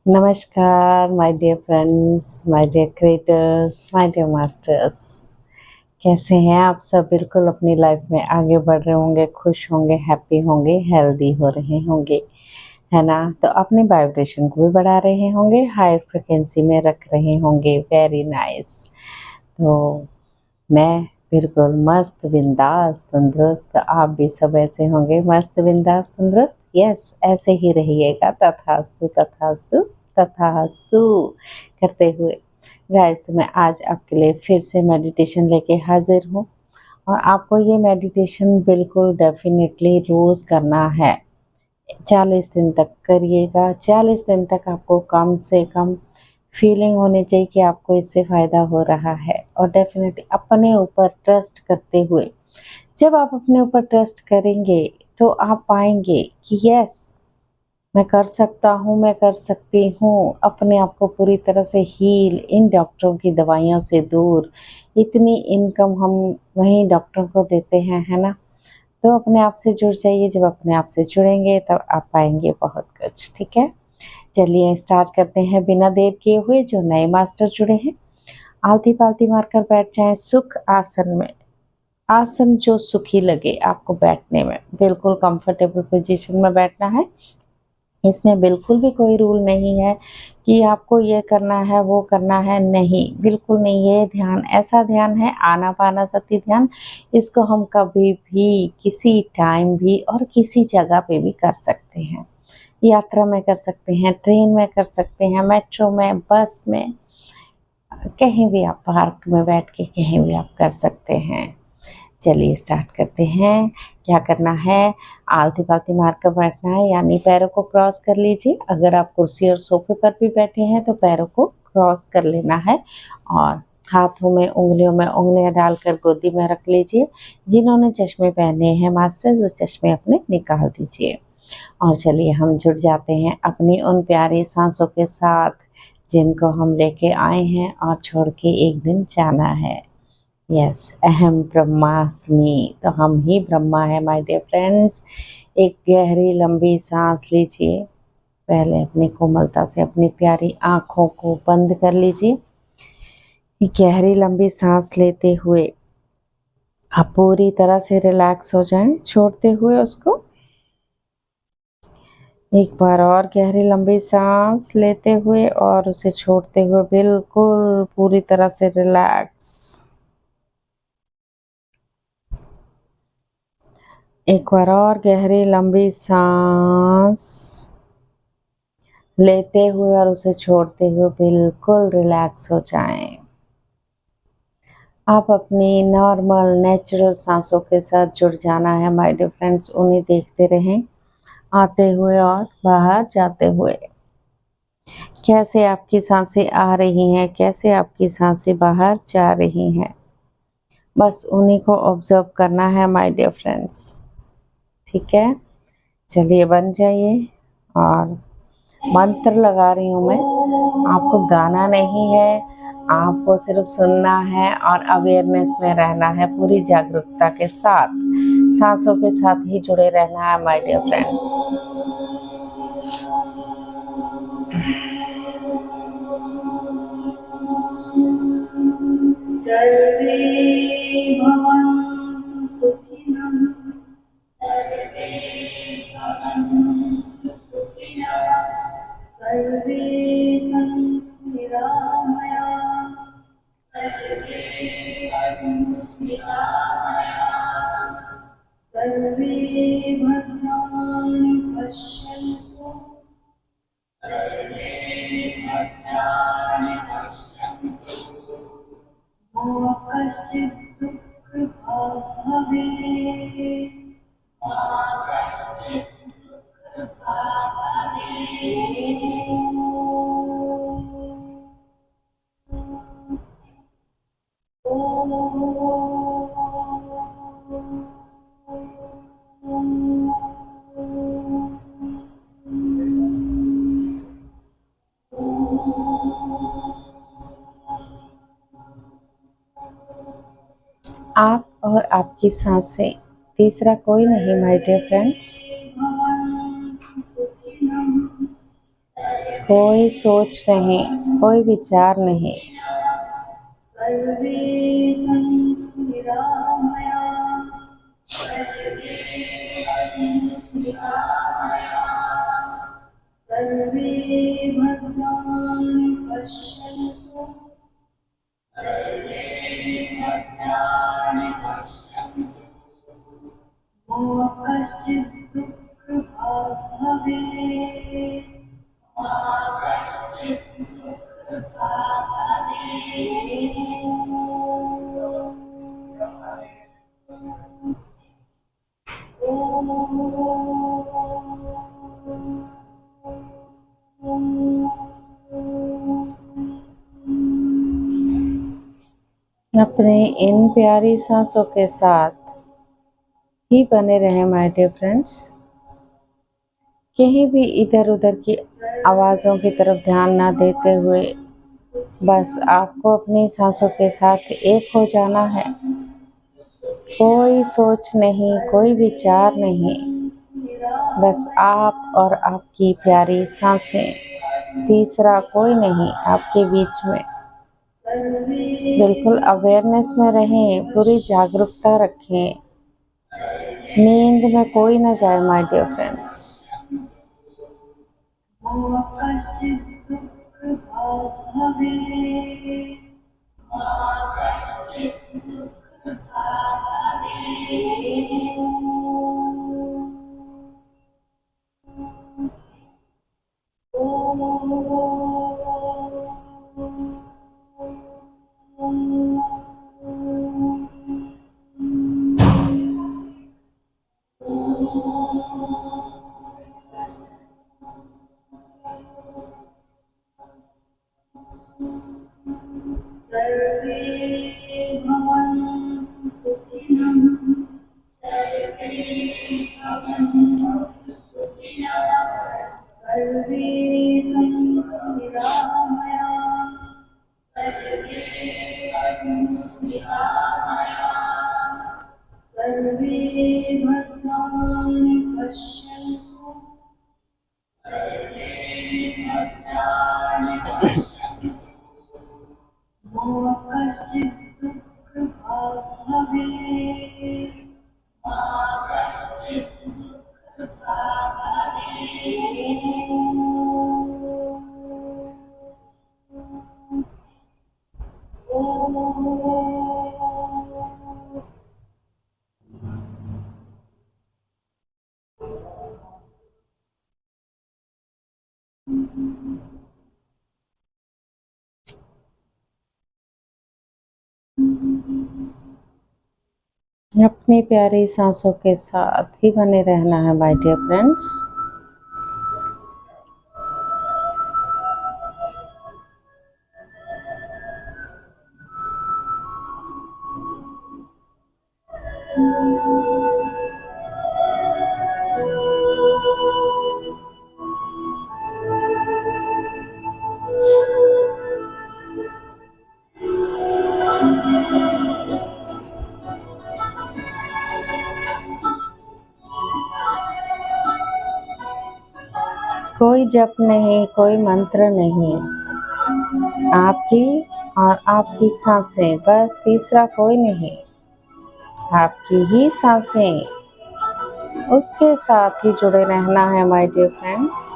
नमस्कार my dear friends, my dear creators, my dear masters. कैसे हैं आप सब? बिल्कुल अपनी लाइफ में आगे बढ़ रहे होंगे, खुश होंगे, हैप्पी होंगे, हेल्दी हो रहे होंगे, है ना? तो अपने वाइब्रेशन को भी बढ़ा रहे होंगे, हाई फ्रिक्वेंसी में रख रहे होंगे। Very nice. तो मैं बिल्कुल मस्त, बिंदास, तंदुरुस्त। आप भी सब ऐसे होंगे, मस्त, बिंदास, तंदुरुस्त। यस, ऐसे ही रहिएगा। तथास्तु, तथास्तु, तथास्तु करते हुए गाइस, तो मैं आज आपके लिए फिर से मेडिटेशन लेके हाजिर हूँ। और आपको ये मेडिटेशन बिल्कुल डेफिनेटली रोज़ करना है। 40 दिन तक करिएगा। 40 दिन तक आपको कम से कम फीलिंग होनी चाहिए कि आपको इससे फ़ायदा हो रहा है। और डेफ़िनेटली अपने ऊपर ट्रस्ट करते हुए, जब आप अपने ऊपर ट्रस्ट करेंगे तो आप पाएँगे कि यस, मैं कर सकता हूँ, मैं कर सकती हूँ। अपने आप को पूरी तरह से हील, इन डॉक्टरों की दवाइयों से दूर। इतनी इनकम हम वहीं डॉक्टरों को देते हैं, है ना? तो अपने आप से जुड़ जाइए। जब अपने आप से जुड़ेंगे तब आप पाएँगे बहुत कुछ, ठीक है? चलिए स्टार्ट करते हैं बिना देर किए हुए। जो नए मास्टर जुड़े हैं, आलती-पालती मारकर बैठ जाएँ सुख आसन में। आसन जो सुखी लगे आपको बैठने में, बिल्कुल कंफर्टेबल पोजीशन में बैठना है। इसमें बिल्कुल भी कोई रूल नहीं है कि आपको ये करना है, वो करना है, नहीं, बिल्कुल नहीं। ये ध्यान ऐसा ध्यान है, आनापानसति ध्यान। इसको हम कभी भी, किसी टाइम भी और किसी जगह पे भी कर सकते हैं। यात्रा में कर सकते हैं, ट्रेन में कर सकते हैं, मेट्रो में, बस में, कहीं भी आप पार्क में बैठ के कहीं भी आप कर सकते हैं। चलिए स्टार्ट करते हैं। क्या करना है? आलती-पालती मार कर बैठना है, यानी पैरों को क्रॉस कर लीजिए। अगर आप कुर्सी और सोफे पर भी बैठे हैं तो पैरों को क्रॉस कर लेना है और हाथों में, उंगलियों में उंगलियां डालकर गोदी में रख लीजिए। जिन्होंने चश्मे पहने हैं मास्टर, वो चश्मे अपने निकाल दीजिए। और चलिए हम जुड़ जाते हैं अपनी उन प्यारी सांसों के साथ, जिनको हम लेके आए हैं और छोड़ के एक दिन जाना है। यस, अहम ब्रह्मास्मि। तो हम ही ब्रह्मा है माय डियर फ्रेंड्स। एक गहरी लंबी सांस लीजिए। पहले अपनी कोमलता से अपनी प्यारी आँखों को बंद कर लीजिए। एक गहरी लंबी सांस लेते हुए आप पूरी तरह से रिलैक्स हो जाएं, छोड़ते हुए उसको। एक बार और गहरी लंबी सांस लेते हुए और उसे छोड़ते हुए बिल्कुल पूरी तरह से रिलैक्स। एक बार और गहरी लंबी सांस लेते हुए और उसे छोड़ते हुए बिल्कुल रिलैक्स हो जाएं। आप अपनी नॉर्मल नेचुरल सांसों के साथ जुड़ जाना है माय डियर फ्रेंड्स। उन्हें देखते रहें, आते हुए और बाहर जाते हुए। कैसे आपकी सांसें आ रही हैं, कैसे आपकी सांसें बाहर जा रही हैं, बस उन्हीं को ऑब्जर्व करना है माय डियर फ्रेंड्स। ठीक है? चलिए बन जाइए। और मंत्र लगा रही हूँ मैं, आपको गाना नहीं है, आपको सिर्फ सुनना है और अवेयरनेस में रहना है। पूरी जागरूकता के साथ सांसों के साथ ही जुड़े रहना है माय डियर फ्रेंड्स। सर्वे भवन्तु सुखिनः। सर्वे भवन्तु सुखिनः। सर्वे सन्तु निरामयाः। सर्वे सन्तु निरामयाः। सर्वे भद्राणि पश्यन्तु। सर्वे भद्राणि पश्यन्तु। मा कश्चित् दुःखभाग् भवेत्। मा कश्चित् दुःखभाग् भवेत्। आप और आपकी सांसें, तीसरा कोई नहीं माय डियर फ्रेंड्स। कोई सोच नहीं, कोई विचार नहीं। अपने इन प्यारी सांसों के साथ ही बने रहें माय डियर फ्रेंड्स। कहीं भी इधर उधर की आवाज़ों की तरफ ध्यान ना देते हुए बस आपको अपनी सांसों के साथ एक हो जाना है। कोई सोच नहीं, कोई विचार नहीं, बस आप और आपकी प्यारी सांसें, तीसरा कोई नहीं आपके बीच में। बिल्कुल अवेयरनेस में रहें, पूरी जागरूकता रखें, नींद में कोई ना जाए माय डियर फ्रेंड्स। अपनी प्यारी सांसों के साथ ही बने रहना है माय डियर फ्रेंड्स। कोई जप नहीं, कोई मंत्र नहीं, आपकी और आपकी सांसें, बस तीसरा कोई नहीं, आपकी ही सांसें, उसके साथ ही जुड़े रहना है my dear friends.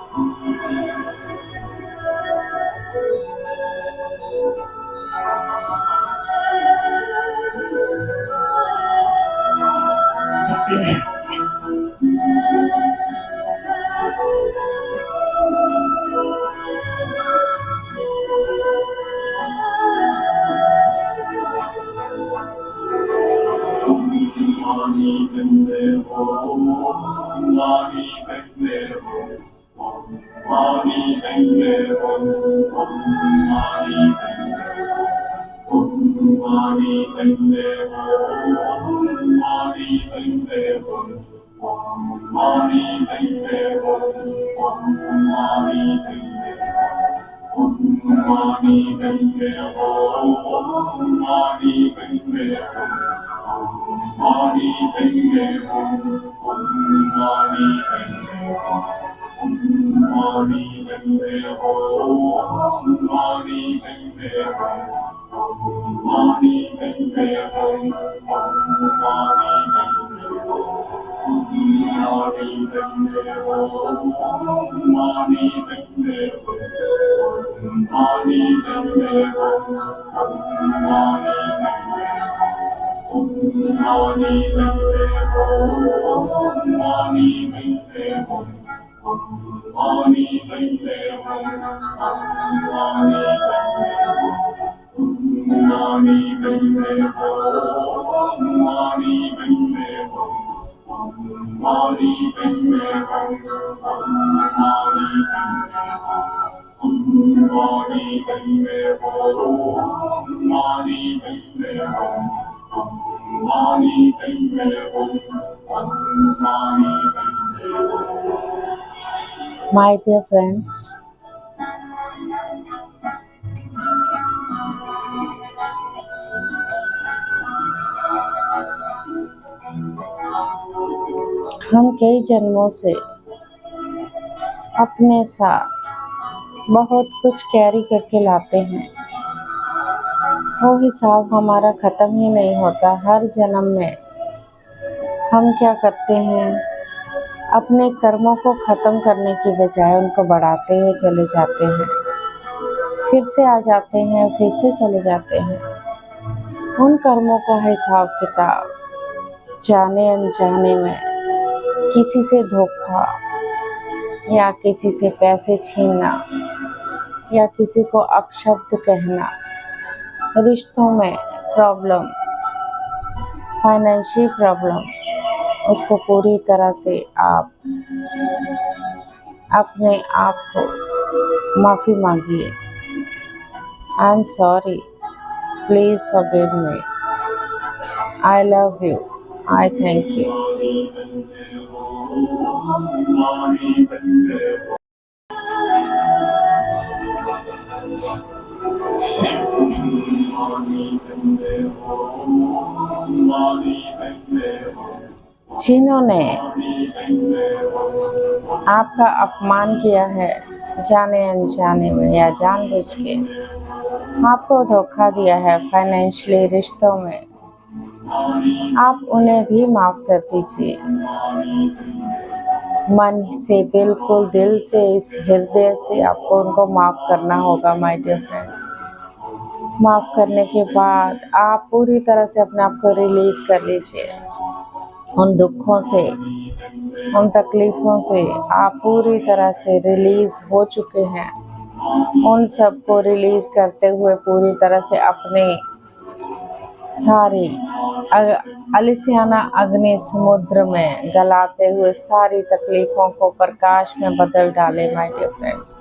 My dear friends, हम कई जन्मों से अपने साथ बहुत कुछ कैरी करके लाते हैं। वो हिसाब हमारा ख़त्म ही नहीं होता। हर जन्म में हम क्या करते हैं, अपने कर्मों को ख़त्म करने की बजाय उनको बढ़ाते हुए चले जाते हैं। फिर से आ जाते हैं, फिर से चले जाते हैं। उन कर्मों का हिसाब किताब जाने अनजाने में किसी से धोखा या किसी से पैसे छीनना या किसी को अपशब्द कहना, रिश्तों में प्रॉब्लम, फाइनेंशियल प्रॉब्लम, उसको पूरी तरह से आप अपने आप को माफ़ी मांगिए। I am sorry, please forgive me, I love you, I thank you. जिन्होंने आपका अपमान किया है, जाने अनजाने में या जानबूझ के आपको धोखा दिया है फाइनेंशियली, रिश्तों में, आप उन्हें भी माफ़ कर दीजिए। मन से, बिल्कुल दिल से, इस हृदय से आपको उनको माफ़ करना होगा माय डियर फ्रेंड्स। माफ़ करने के बाद आप पूरी तरह से अपने आप को रिलीज़ कर लीजिए। उन दुखों से, उन तकलीफ़ों से आप पूरी तरह से रिलीज़ हो चुके हैं। उन सब को रिलीज़ करते हुए पूरी तरह से अपने सारी अलिसियाना अग्नि समुद्र में गलाते हुए सारी तकलीफ़ों को प्रकाश में बदल डालें माय डियर फ्रेंड्स।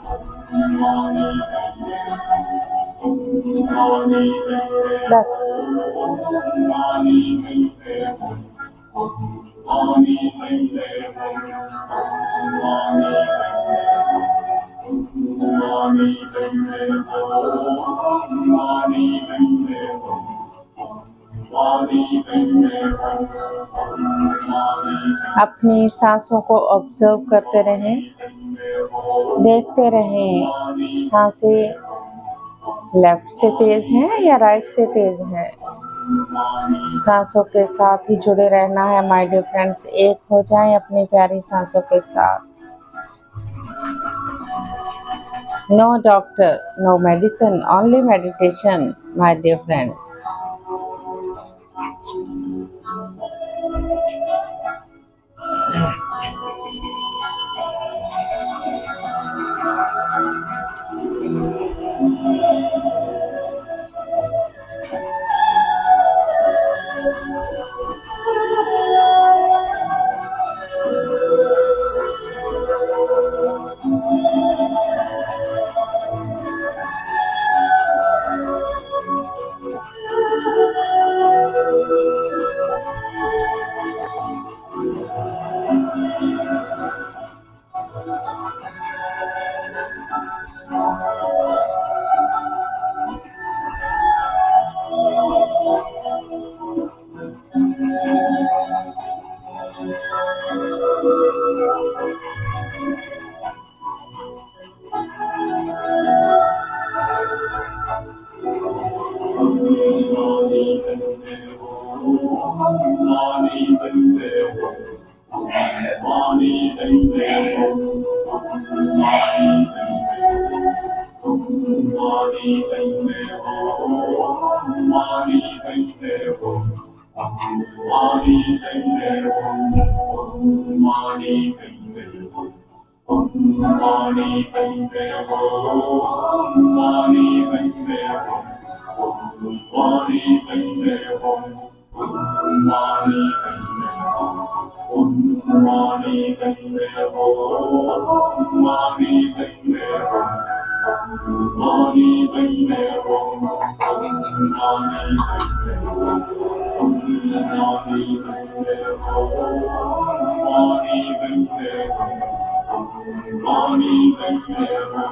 बस अपनी सांसों को ऑब्जर्व करते रहें, देखते रहें सांसें लेफ्ट से तेज़ हैं या राइट से तेज़ हैं। सांसों के साथ ही जुड़े रहना है माय डियर फ्रेंड्स। एक हो जाएं अपनी प्यारी सांसों के साथ। No doctor, no medicine, only meditation my dear friends.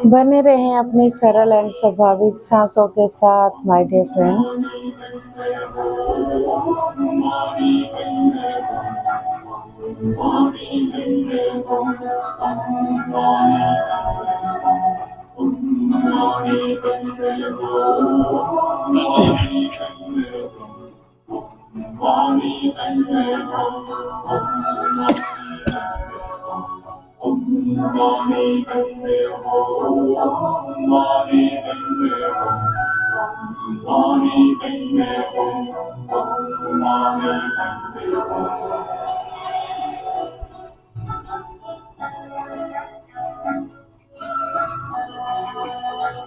बने रहें अपनी सरल एंड स्वाभाविक सांसों के साथ माय डियर फ्रेंड्स।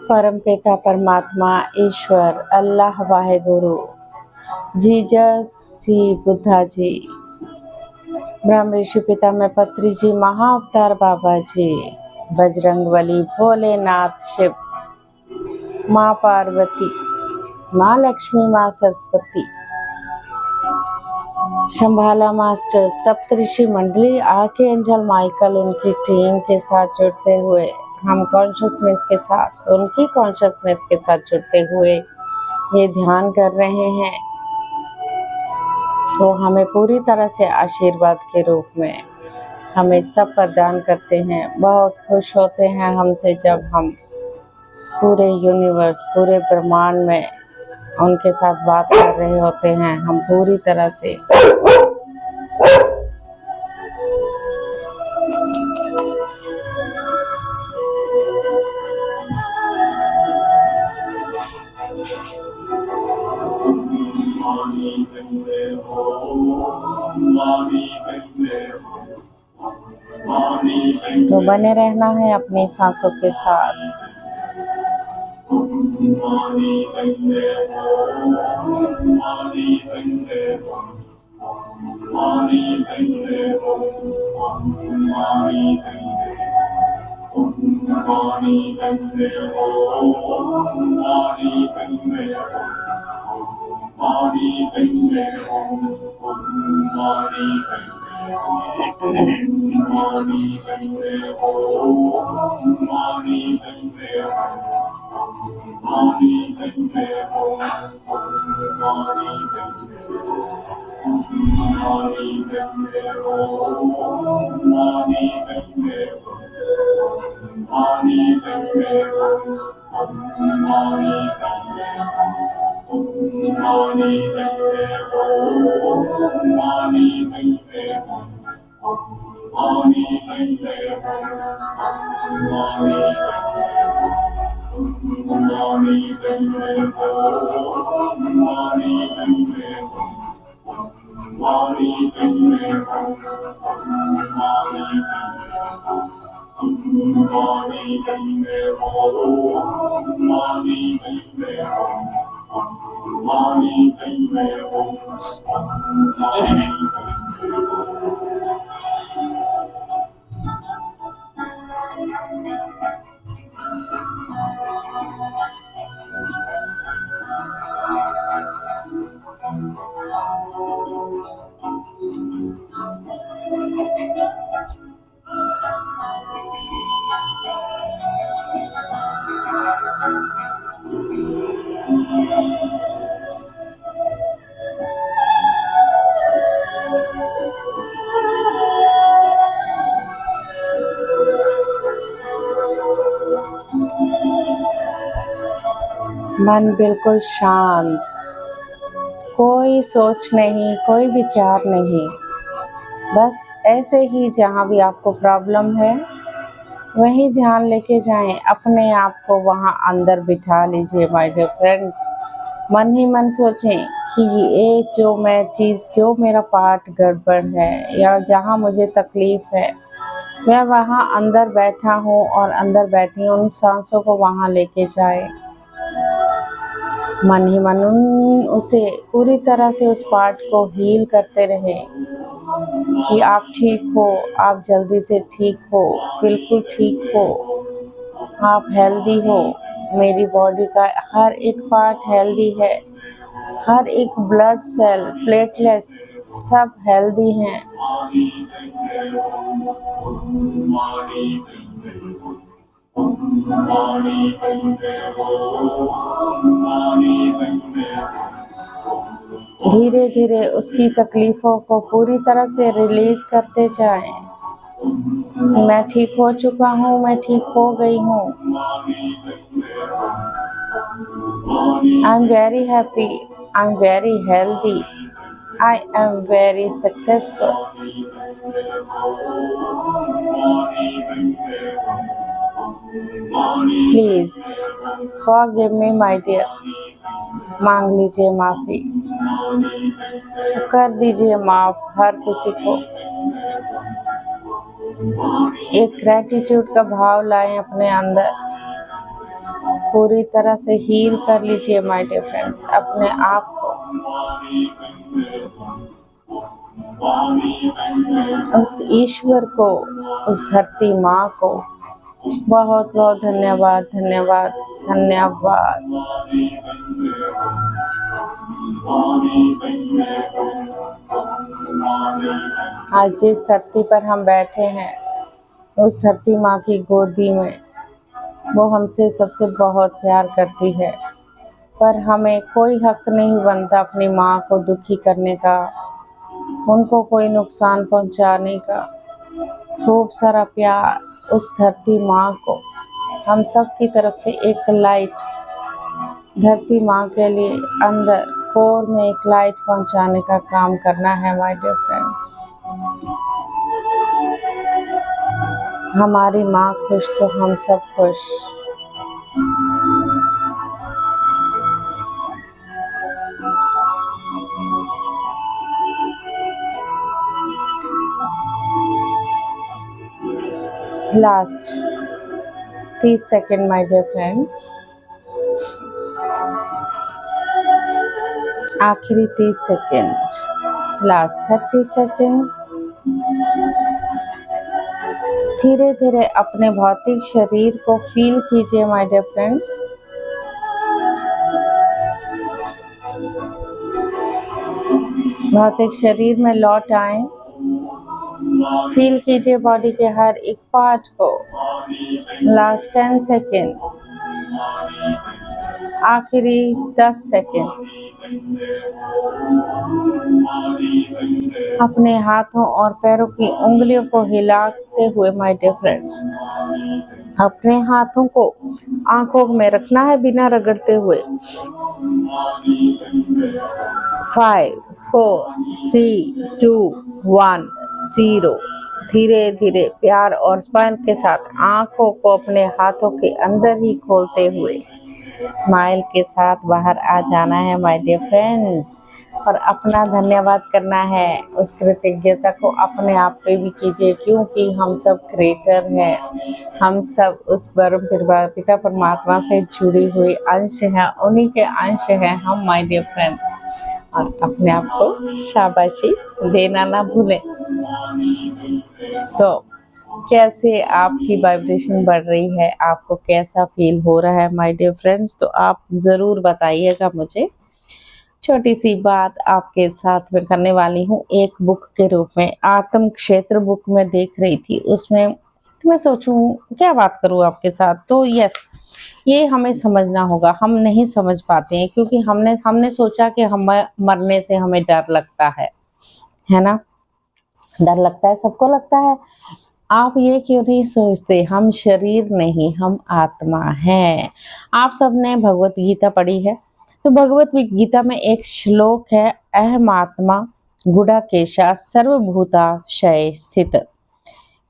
परमपिता परमात्मा ईश्वर अल्लाह वाहेगुरु जीजस जी, बुद्धा जी, ब्रह्म ऋषि पिता में पत्री जी, महाअवतार बाबा जी, बजरंगबली, भोलेनाथ, शिव, माँ पार्वती, माँ लक्ष्मी, माँ सरस्वती, शंभाला मास्टर, सप्तऋषि मंडली, आर्कएंजल माइकल, उनकी टीम के साथ जुड़ते हुए हम कॉन्शियसनेस के साथ, उनकी कॉन्शियसनेस के साथ जुड़ते हुए ये ध्यान कर रहे हैं। वो हमें पूरी तरह से आशीर्वाद के रूप में हमें सब प्रदान करते हैं। बहुत खुश होते हैं हमसे जब हम पूरे यूनिवर्स, पूरे ब्रह्मांड में उनके साथ बात कर रहे होते हैं। हम पूरी तरह से तो बने रहना है अपनी सांसों के साथ। मन बिल्कुल शांत, कोई सोच नहीं, कोई विचार नहीं, बस ऐसे ही जहाँ भी आपको प्रॉब्लम है वही ध्यान लेके जाएं, अपने आप को वहाँ अंदर बिठा लीजिए माय डियर फ्रेंड्स। मन ही मन सोचें कि ये जो मैं चीज़, जो मेरा पार्ट गड़बड़ है या जहाँ मुझे तकलीफ़ है, मैं वहाँ अंदर बैठा हूँ और अंदर बैठी हूँ। उन सांसों को वहाँ लेके जाएं, मन ही मन उसे पूरी तरह से उस पार्ट को हील करते रहें कि आप ठीक हो, आप जल्दी से ठीक हो, बिल्कुल ठीक हो, आप हेल्दी हो। मेरी बॉडी का हर एक पार्ट हेल्दी है, हर एक ब्लड सेल, प्लेटलेट्स सब हेल्दी हैं। धीरे धीरे उसकी तकलीफ़ों को पूरी तरह से रिलीज़ करते जाएं कि मैं ठीक हो चुका हूँ, मैं ठीक हो गई हूँ। I am very happy, I am very healthy, I am very successful. Please forgive me my dear. मांग लीजिए माफ़ी, कर दीजिए माफ़ हर किसी को। एक ग्रैटिट्यूड का भाव लाएं अपने अंदर, पूरी तरह से हील कर लीजिए माय डियर फ्रेंड्स अपने आप को। उस ईश्वर को, उस धरती माँ को बहुत बहुत धन्यवाद, धन्यवाद, धन्यवाद। आज जिस धरती पर हम बैठे हैं, उस धरती माँ की गोदी में, वो हमसे सबसे बहुत प्यार करती है, पर हमें कोई हक नहीं बनता अपनी माँ को दुखी करने का, उनको कोई नुकसान पहुँचाने का। खूब सारा प्यार उस धरती माँ को, हम सब की तरफ से एक लाइट धरती माँ के लिए अंदर कोर में एक लाइट पहुँचाने का काम करना है माय डियर फ्रेंड्स। हमारी माँ खुश तो हम सब खुश। Last 30 second my dear friends, आखिरी 30 सेकेंड, लास्ट 30 सेकेंड। धीरे धीरे अपने भौतिक शरीर को फील कीजिए माय डियर फ्रेंड्स। भौतिक शरीर में लौट आए, फील कीजिए बॉडी के हर एक पार्ट को। लास्ट 10 सेकेंड, आखिरी 10 सेकेंड। अपने हाथों और पैरों की उंगलियों को हिलाते हुए माय डियर फ्रेंड्स, अपने हाथों को आंखों में रखना है बिना रगड़ते हुए। 5 4 3 2 1 0। धीरे धीरे प्यार और स्माइल के साथ आंखों को अपने हाथों के अंदर ही खोलते हुए स्माइल के साथ बाहर आ जाना है माय डियर फ्रेंड्स, और अपना धन्यवाद करना है। उस कृतज्ञता को अपने आप पे भी कीजिए, क्योंकि हम सब क्रिएटर हैं, हम सब उस पिता परमात्मा से जुड़ी हुई अंश हैं, उन्हीं के अंश हैं हम माय डियर फ्रेंड। और अपने आप को शाबाशी देना ना भूलें। तो कैसे आपकी वाइब्रेशन बढ़ रही है, आपको कैसा फील हो रहा है माय डियर फ्रेंड्स, तो आप ज़रूर बताइएगा मुझे। छोटी सी बात आपके साथ में करने वाली हूँ, एक बुक के रूप में। आत्म क्षेत्र बुक में देख रही थी, उसमें मैं सोचूं क्या बात करूँ आपके साथ। तो यस, ये हमें समझना होगा, हम नहीं समझ पाते हैं क्योंकि हमने सोचा कि हम मरने से हमें डर लगता है ना। डर लगता है, सबको लगता है। आप ये क्यों नहीं सोचते, हम शरीर नहीं, हम आत्मा हैं। आप सबने भगवत गीता पढ़ी है, तो भगवत गीता में एक श्लोक है, अहम आत्मा गुडाकेशा सर्वभूताशय स्थित,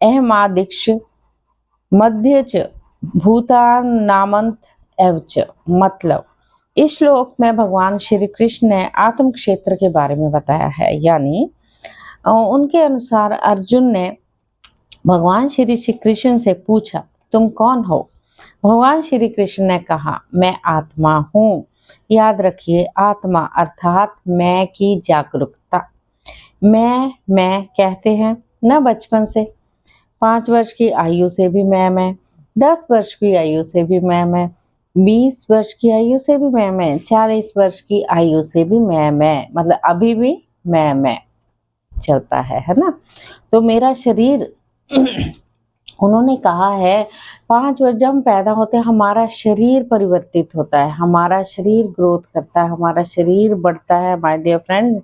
अहमादिक्ष मध्य च भूतान नामंत एवच। मतलब इस श्लोक में भगवान श्री कृष्ण ने आत्म क्षेत्र के बारे में बताया है। यानी उनके अनुसार अर्जुन ने भगवान श्री कृष्ण से पूछा, तुम कौन हो? भगवान श्री कृष्ण ने कहा, मैं आत्मा हूँ। याद रखिए, आत्मा अर्थात मैं की जागरूकता। मैं कहते हैं ना, बचपन से 5 वर्ष की आयु से भी मैं 10 वर्ष की आयु से भी मैं 20 वर्ष की आयु से भी मैं 40 वर्ष की आयु से भी मैं, मतलब अभी भी मैं चलता है ना। तो मेरा शरीर उन्होंने कहा है 5 वर्ष जब हम पैदा होते हैं हमारा शरीर परिवर्तित होता है, हमारा शरीर ग्रोथ करता है, हमारा शरीर बढ़ता है माय डियर फ्रेंड।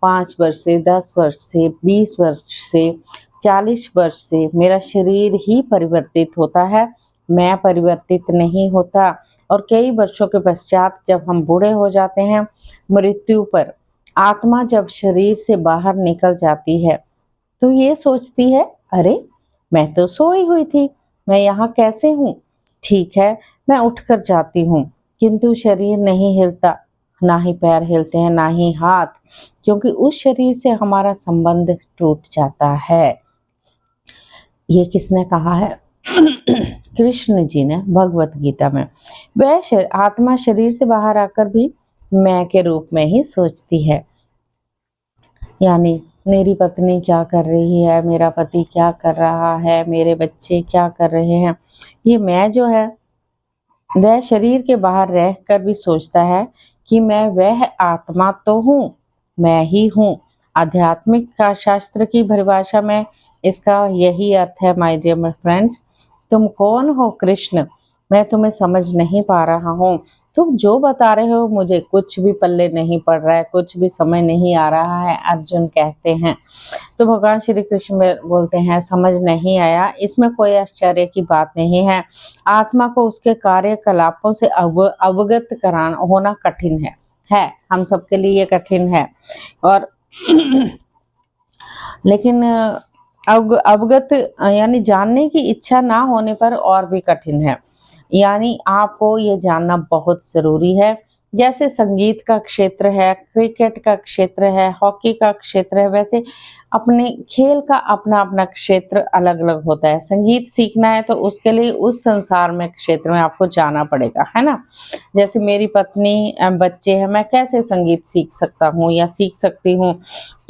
5 वर्ष से, 10 वर्ष से, 20 वर्ष से, 40 वर्ष से मेरा शरीर ही परिवर्तित होता है, मैं परिवर्तित नहीं होता। और कई वर्षों के पश्चात जब हम बूढ़े हो जाते हैं, मृत्यु पर आत्मा जब शरीर से बाहर निकल जाती है तो ये सोचती है, अरे मैं तो सोई हुई थी, मैं यहाँ कैसे हूँ? ठीक है, मैं उठकर जाती हूँ, किंतु शरीर नहीं हिलता, ना ही पैर हिलते हैं, ना ही हाथ, क्योंकि उस शरीर से हमारा संबंध टूट जाता है। ये किसने कहा है? कृष्ण जी ने भगवत गीता में। वह आत्मा शरीर से बाहर आकर भी मैं के रूप में ही सोचती है। यानी मेरी पत्नी क्या कर रही है, मेरा पति क्या कर रहा है, मेरे बच्चे क्या कर रहे हैं, ये मैं जो है वह शरीर के बाहर रहकर भी सोचता है कि मैं वह आत्मा तो हूँ, मैं ही हूँ। आध्यात्मिक का शास्त्र की परिभाषा में इसका यही अर्थ है माय डियर फ्रेंड्स। तुम कौन हो कृष्ण? मैं तुम्हें समझ नहीं पा रहा हूँ, तुम जो बता रहे हो मुझे कुछ भी पल्ले नहीं पड़ रहा है, कुछ भी समझ नहीं आ रहा है, अर्जुन कहते हैं। तो भगवान श्री कृष्ण बोलते हैं, समझ नहीं आया, इसमें कोई आश्चर्य की बात नहीं है। आत्मा को उसके कार्यकलापों से अवगत कराना होना कठिन है हम सबके लिए ये कठिन है। और लेकिन अवगत यानी जानने की इच्छा ना होने पर और भी कठिन है। यानी आपको ये जानना बहुत जरूरी है। जैसे संगीत का क्षेत्र है, क्रिकेट का क्षेत्र है, हॉकी का क्षेत्र है, वैसे अपने खेल का अपना अपना क्षेत्र अलग अलग होता है। संगीत सीखना है तो उसके लिए उस संसार में क्षेत्र में आपको जाना पड़ेगा, है ना। जैसे मेरी पत्नी बच्चे हैं, मैं कैसे संगीत सीख सकता हूँ या सीख सकती हूँ?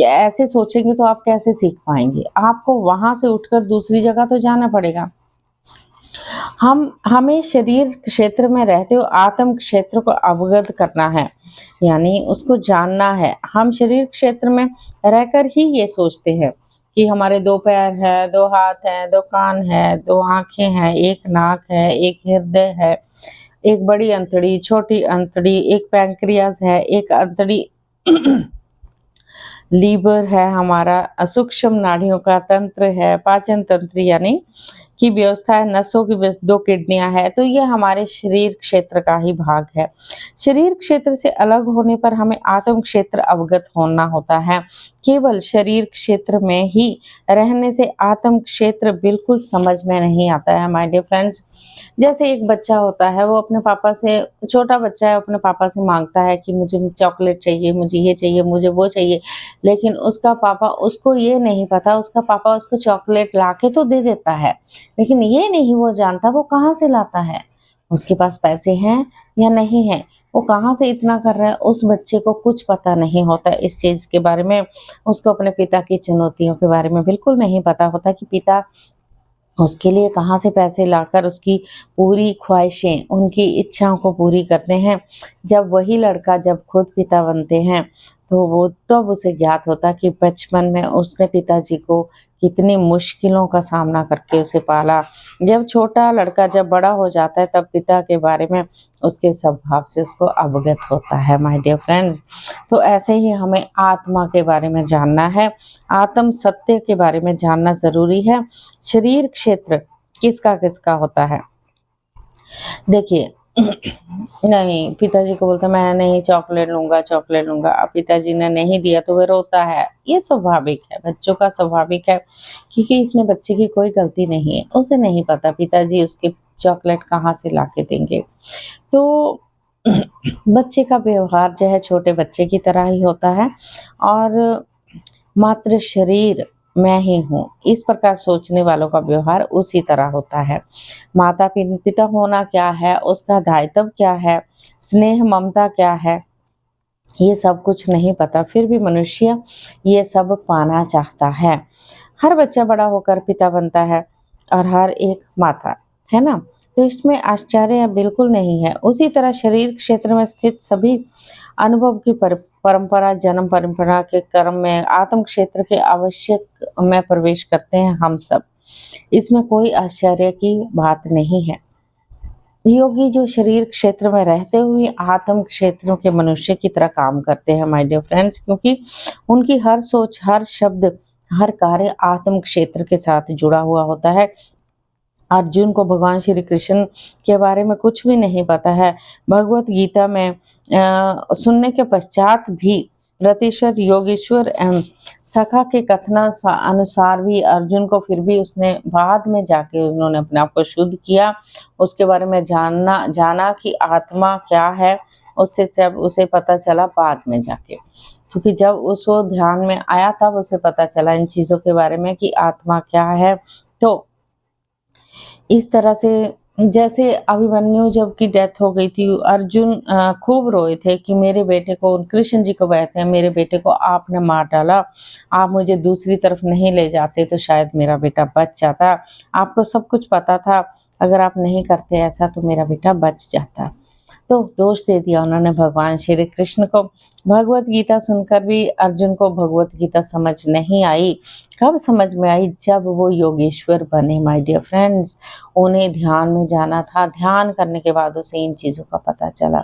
ऐसे सोचेंगे तो आप कैसे सीख पाएंगे? आपको वहां से उठकर दूसरी जगह तो जाना पड़ेगा। हमें शरीर क्षेत्र में रहते हुए आत्म क्षेत्र को अवगत करना है, यानी उसको जानना है। हम शरीर क्षेत्र में रहकर ही ये सोचते हैं कि हमारे 2 पैर हैं, 2 हाथ हैं, 2 कान हैं, 2 आंखें हैं, 1 नाक है, 1 हृदय है, एक बड़ी अंतड़ी, छोटी अंतड़ी, एक पैंक्रियास है, एक अंतड़ी लीवर है, हमारा सूक्ष्म नाड़ियों का तंत्र है, पाचन तंत्र यानी की व्यवस्था है, नसों की 2 किडनियां है। तो ये हमारे शरीर क्षेत्र का ही भाग है। शरीर क्षेत्र से अलग होने पर हमें आत्म क्षेत्र अवगत होना होता है। केवल शरीर क्षेत्र में ही रहने से आत्म क्षेत्र बिल्कुल समझ में नहीं आता है माय डियर फ्रेंड्स। जैसे एक बच्चा होता है, वो अपने पापा से, छोटा बच्चा है, अपने पापा से मांगता है कि मुझे चॉकलेट चाहिए, मुझे ये चाहिए, मुझे वो चाहिए, लेकिन उसका पापा, उसको ये नहीं पता, उसका पापा उसको चॉकलेट ला के तो दे देता है, लेकिन ये नहीं वो जानता वो कहाँ से लाता है, उसके पास पैसे हैं या नहीं है, वो कहाँ से इतना कर रहा है। उस बच्चे को कुछ पता नहीं होता इस चीज़ के बारे में। उसको अपने पिता की चुनौतियों के बारे में बिल्कुल नहीं पता होता कि पिता उसके लिए कहाँ से पैसे लाकर उसकी पूरी ख्वाहिशें, उनकी इच्छाओं को पूरी करते हैं। जब वही लड़का जब खुद पिता बनते हैं तो वो तब उसे ज्ञात होता कि बचपन में उसने पिताजी को कितनी मुश्किलों का सामना करके उसे पाला। जब छोटा लड़का जब बड़ा हो जाता है तब पिता के बारे में, उसके स्वभाव से उसको अवगत होता है माय डियर फ्रेंड्स। तो ऐसे ही हमें आत्मा के बारे में जानना है, आत्म सत्य के बारे में जानना जरूरी है। शरीर क्षेत्र किसका किसका होता है? देखिए, नहीं, पिताजी को बोलता मैं नहीं चॉकलेट लूँगा, चॉकलेट लूँगा। अब पिताजी ने नहीं दिया तो वह रोता है। ये स्वाभाविक है, बच्चों का स्वाभाविक है, क्योंकि इसमें बच्चे की कोई गलती नहीं है। उसे नहीं पता पिताजी उसके चॉकलेट कहाँ से लाके देंगे। तो बच्चे का व्यवहार जो है छोटे बच्चे की तरह ही होता है, और मात्र शरीर मैं ही हूँ, इस प्रकार सोचने वालों का व्यवहार उसी तरह होता है। पिता होना क्या है, उसका दायित्व क्या है, स्नेह ममता क्या है, ये सब कुछ नहीं पता, फिर भी मनुष्य ये सब पाना चाहता है। हर बच्चा बड़ा होकर पिता बनता है और हर एक माता, है ना? तो इसमें आश्चर्य बिल्कुल नहीं है। उसी तरह शरीर क्षेत्र में स्थित सभी अनुभव की परंपरा, जन्म परंपरा के कर्म में आत्म क्षेत्र के आवश्यक में प्रवेश करते हैं हम सब। इसमें कोई आश्चर्य की बात नहीं है। योगी जो शरीर क्षेत्र में रहते हुए आत्म क्षेत्रों के मनुष्य की तरह काम करते हैं माय डियर फ्रेंड्स, क्योंकि उनकी हर सोच, हर शब्द, हर कार्य आत्म क्षेत्र के साथ जुड़ा हुआ होता है। अर्जुन को भगवान श्री कृष्ण के बारे में कुछ भी नहीं पता है। भगवत गीता में सुनने के पश्चात भी रतीश्वर, योगेश्वर एवं सखा के कथना अनुसार भी अर्जुन को फिर भी उसने बाद में जाके उन्होंने अपने आप को शुद्ध किया, उसके बारे में जाना कि आत्मा क्या है, उससे जब उसे पता चला बाद में जाके, क्योंकि जब उस वो ध्यान में आया तब उसे पता चला इन चीज़ों के बारे में कि आत्मा क्या है। तो इस तरह से जैसे अभिमन्यु जब की डेथ हो गई थी, अर्जुन खूब रोए थे कि मेरे बेटे को, कृष्ण जी को कहते हैं, मेरे बेटे को आपने मार डाला, आप मुझे दूसरी तरफ नहीं ले जाते तो शायद मेरा बेटा बच जाता। आपको सब कुछ पता था, अगर आप नहीं करते ऐसा तो मेरा बेटा बच जाता। तो दोष दे दिया उन्होंने भगवान श्री कृष्ण को। भगवत गीता सुनकर भी अर्जुन को भगवत गीता समझ नहीं आई। कब समझ में आई? जब वो योगेश्वर बने माय डियर फ्रेंड्स। उन्हें ध्यान में जाना था, ध्यान करने के बाद उसे इन चीज़ों का पता चला।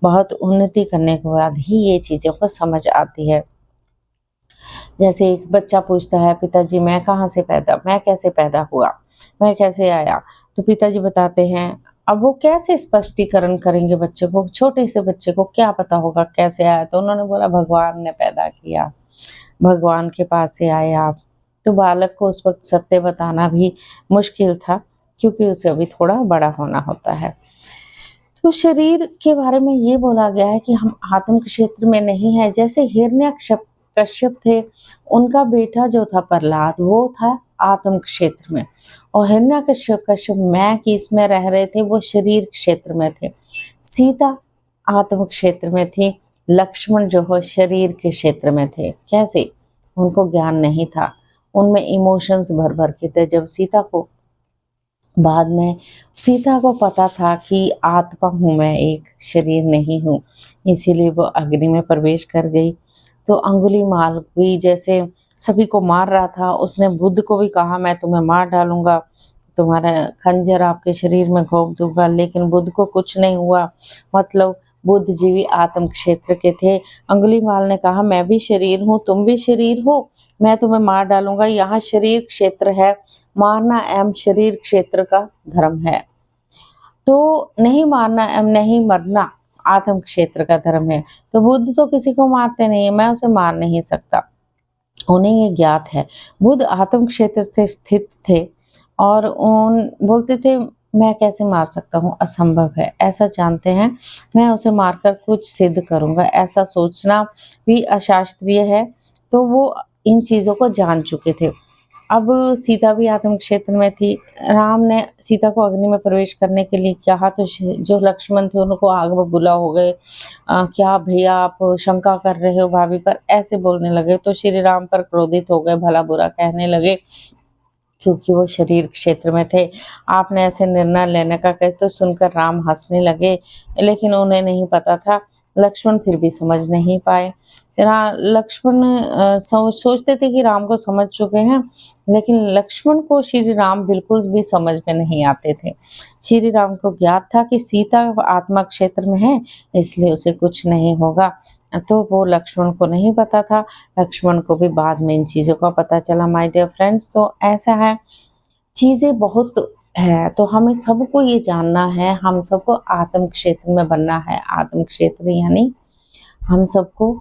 बहुत उन्नति करने के बाद ही ये चीज़ों को समझ आती है। जैसे एक बच्चा पूछता है, पिताजी मैं कैसे पैदा हुआ, मैं कैसे आया? तो पिताजी बताते हैं। अब वो कैसे स्पष्टीकरण करेंगे बच्चे को, छोटे से बच्चे को क्या पता होगा कैसे आया? तो उन्होंने बोला भगवान ने पैदा किया, भगवान के पास से आए आप। तो बालक को उस वक्त सत्य बताना भी मुश्किल था, क्योंकि उसे अभी थोड़ा बड़ा होना होता है। तो शरीर के बारे में ये बोला गया है कि हम आत्म क्षेत्र में नहीं है। जैसे हिरण्यकश्यप कश्यप थे, उनका बेटा जो था प्रहलाद, वो था आत्म क्षेत्र में, और हिरण्यकश्यप कश्यप मैं कि इसमें रह रहे थे, वो शरीर क्षेत्र में थे। सीता आत्म क्षेत्र में थी, लक्ष्मण जो हो शरीर के क्षेत्र में थे। कैसे? उनको ज्ञान नहीं था, उनमें इमोशंस भर भर के थे। जब बाद में सीता को पता था कि आत्मा हूँ मैं, एक शरीर नहीं हूँ, इसीलिए वो अग्नि में प्रवेश कर गई। तो अंगुलीमाल भी जैसे सभी को मार रहा था, उसने बुद्ध को भी कहा मैं तुम्हें मार डालूंगा, तुम्हारा खंजर आपके शरीर में घोंप दूंगा, लेकिन बुद्ध को कुछ नहीं हुआ। मतलब बुद्धिजीवी आत्म क्षेत्र के थे। अंगुलीमाल ने कहा मैं भी शरीर हूँ, तुम भी शरीर हो, मैं तुम्हें मार डालूंगा। यहाँ शरीर क्षेत्र है, मारना एवं शरीर क्षेत्र का धर्म है। तो नहीं मारना एवं नहीं मरना आत्म क्षेत्र का धर्म है। तो बुद्ध तो किसी को मारते नहीं है, मैं उसे मार नहीं सकता। उन्हें ये ज्ञात है। बुद्ध आत्म क्षेत्र से स्थित थे और उन बोलते थे मैं कैसे मार सकता हूँ, असंभव है, ऐसा जानते हैं, मैं उसे मारकर कुछ सिद्ध करूँगा। ऐसा सोचना भी अशास्त्रीय है। तो वो इन चीज़ों को जान चुके थे। अब सीता भी आत्म क्षेत्र में थी। राम ने सीता को अग्नि में प्रवेश करने के लिए कहा, तो जो लक्ष्मण थे उनको आग में बुला हो गए। क्या भैया आप शंका कर रहे हो भाभी पर, ऐसे बोलने लगे। तो श्री राम पर क्रोधित हो गए, भला बुरा कहने लगे, क्योंकि वो शरीर क्षेत्र में थे। आपने ऐसे निर्णय लेने का कहे तो सुनकर राम हंसने लगे, लेकिन उन्हें नहीं पता था। लक्ष्मण फिर भी समझ नहीं पाए। लक्ष्मण सोचते थे कि राम को समझ चुके हैं, लेकिन लक्ष्मण को श्री राम बिल्कुल भी समझ में नहीं आते थे। श्री राम को ज्ञात था कि सीता आत्मा क्षेत्र में है, इसलिए उसे कुछ नहीं होगा। तो वो लक्ष्मण को नहीं पता था। लक्ष्मण को भी बाद में इन चीज़ों का पता चला माय डियर फ्रेंड्स। तो ऐसा है, चीज़ें बहुत है। तो हमें सबको ये जानना है, हम सबको आत्म क्षेत्र में बनना है। आत्म क्षेत्र यानी हम सबको,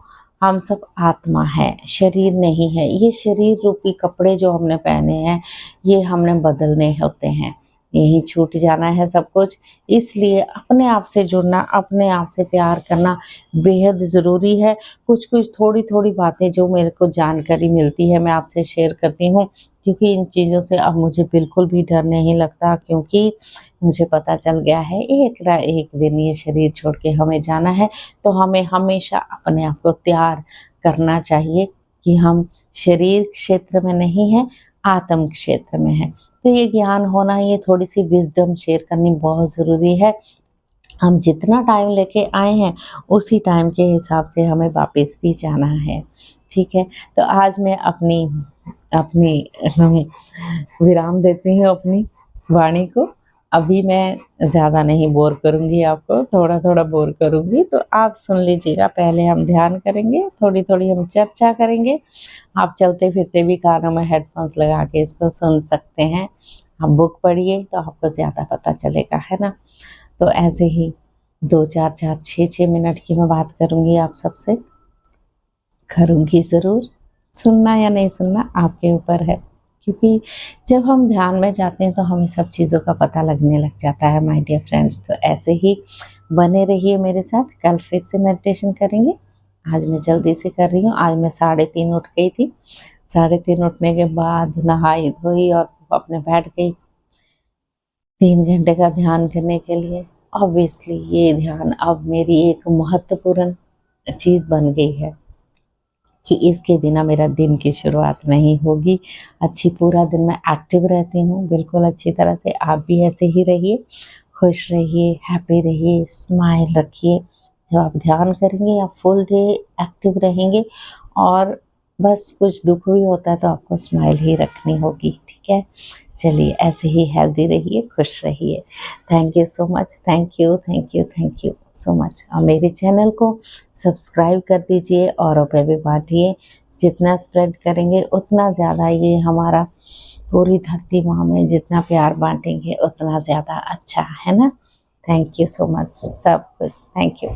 हम सब आत्मा है, शरीर नहीं है। ये शरीर रूपी कपड़े जो हमने पहने हैं, ये हमने बदलने होते हैं, यही छूट जाना है सब कुछ। इसलिए अपने आप से जुड़ना, अपने आप से प्यार करना बेहद ज़रूरी है। कुछ कुछ थोड़ी थोड़ी बातें जो मेरे को जानकारी मिलती है मैं आपसे शेयर करती हूँ, क्योंकि इन चीज़ों से अब मुझे बिल्कुल भी डर नहीं लगता, क्योंकि मुझे पता चल गया है एक ना एक दिन ये शरीर छोड़ के हमें जाना है। तो हमें हमेशा अपने आप को तैयार करना चाहिए कि हम शरीर क्षेत्र में नहीं हैं, आत्म क्षेत्र में हैं। तो ये ज्ञान होना, ये थोड़ी सी विज़डम शेयर करनी बहुत ज़रूरी है। हम जितना टाइम लेके आए हैं उसी टाइम के हिसाब से हमें वापस भी जाना है, ठीक है। तो आज मैं अपनी अपनी विराम देती हूँ अपनी वाणी को। अभी मैं ज़्यादा नहीं बोर करूँगी आपको, थोड़ा थोड़ा बोर करूँगी, तो आप सुन लीजिएगा। पहले हम ध्यान करेंगे, थोड़ी थोड़ी हम चर्चा करेंगे। आप चलते फिरते भी कानों में हेडफोन्स लगा के इसको सुन सकते हैं। आप बुक पढ़िए तो आपको ज़्यादा पता चलेगा, है ना। तो ऐसे ही 2 4 4 6 मिनट की मैं बात करूँगी आप सबसे, करूँगी ज़रूर। सुनना या नहीं सुनना आपके ऊपर है, क्योंकि जब हम ध्यान में जाते हैं तो हमें सब चीज़ों का पता लगने लग जाता है माय डियर फ्रेंड्स। तो ऐसे ही बने रहिए मेरे साथ। कल फिर से मेडिटेशन करेंगे। आज मैं जल्दी से कर रही हूँ। आज मैं 3:30 उठ गई थी। 3:30 उठने के बाद नहाई धोई और अपने बैठ गई 3 घंटे का ध्यान करने के लिए। ऑब्वियसली ये ध्यान अब मेरी एक महत्वपूर्ण चीज़ बन गई है कि इसके बिना मेरा दिन की शुरुआत नहीं होगी। पूरा दिन मैं एक्टिव रहती हूँ बिल्कुल अच्छी तरह से। आप भी ऐसे ही रहिए, खुश रहिए, हैप्पी रहिए, स्माइल रखिए। जब आप ध्यान करेंगे आप फुल डे एक्टिव रहेंगे, और बस कुछ दुख भी होता है तो आपको स्माइल ही रखनी होगी, ठीक है। चलिए ऐसे ही हेल्दी रहिए, खुश रहिए। Thank you so much, thank you thank you thank you so much. और मेरे चैनल को सब्सक्राइब कर दीजिए, औरों पे भी बांटिए। जितना स्प्रेड करेंगे उतना ज़्यादा ये हमारा पूरी धरती माँ में जितना प्यार बांटेंगे उतना ज़्यादा अच्छा, है ना। थैंक यू सो मच सब कुछ, थैंक यू।